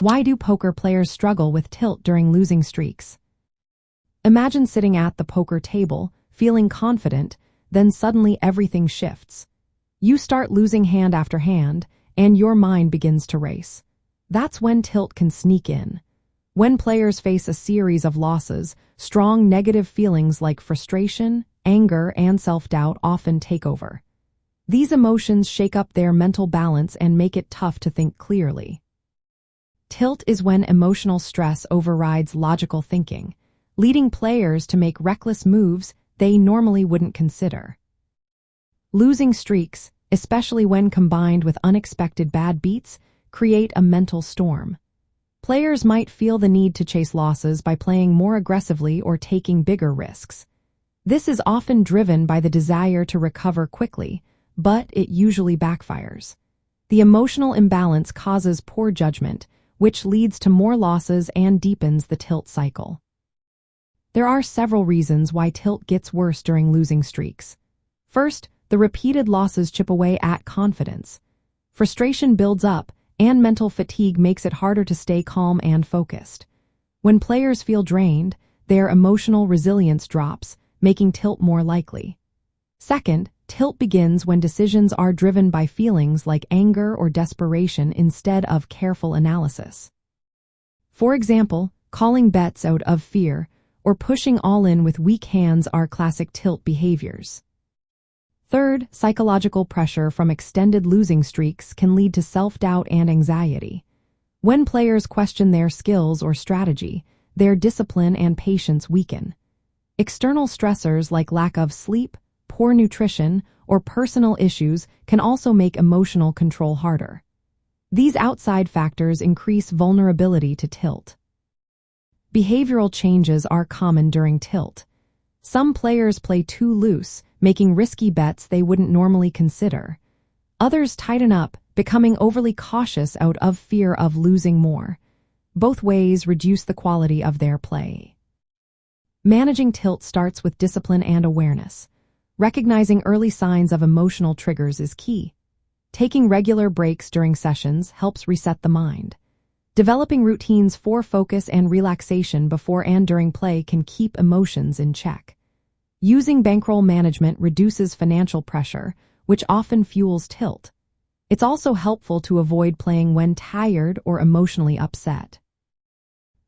Why do poker players struggle with tilt during losing streaks? Imagine sitting at the poker table, feeling confident, then suddenly everything shifts. You start losing hand after hand, and your mind begins to race. That's when tilt can sneak in. When players face a series of losses, strong negative feelings like frustration, anger, and self-doubt often take over. These emotions shake up their mental balance and make it tough to think clearly. Tilt is when emotional stress overrides logical thinking, leading players to make reckless moves they normally wouldn't consider. Losing streaks, especially when combined with unexpected bad beats, create a mental storm. Players might feel the need to chase losses by playing more aggressively or taking bigger risks. This is often driven by the desire to recover quickly, but it usually backfires. The emotional imbalance causes poor judgment, which leads to more losses and deepens the tilt cycle. There are several reasons why tilt gets worse during losing streaks. First, the repeated losses chip away at confidence. Frustration builds up, and mental fatigue makes it harder to stay calm and focused. When players feel drained, their emotional resilience drops, making tilt more likely. Second, tilt begins when decisions are driven by feelings like anger or desperation instead of careful analysis. For example, calling bets out of fear or pushing all in with weak hands are classic tilt behaviors. Third, psychological pressure from extended losing streaks can lead to self-doubt and anxiety. When players question their skills or strategy, their discipline and patience weaken. External stressors like lack of sleep, poor nutrition, or personal issues can also make emotional control harder. These outside factors increase vulnerability to tilt. Behavioral changes are common during tilt. Some players play too loose, making risky bets they wouldn't normally consider. Others tighten up, becoming overly cautious out of fear of losing more. Both ways reduce the quality of their play. Managing tilt starts with discipline and awareness. Recognizing early signs of emotional triggers is key. Taking regular breaks during sessions helps reset the mind. Developing routines for focus and relaxation before and during play can keep emotions in check. Using bankroll management reduces financial pressure, which often fuels tilt. It's also helpful to avoid playing when tired or emotionally upset.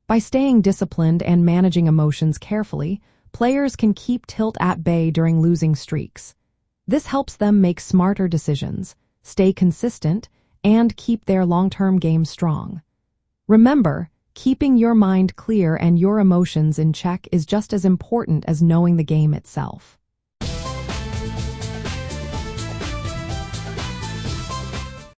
By staying disciplined and managing emotions carefully, players can keep tilt at bay during losing streaks. This helps them make smarter decisions, stay consistent, and keep their long-term game strong. Remember, keeping your mind clear and your emotions in check is just as important as knowing the game itself.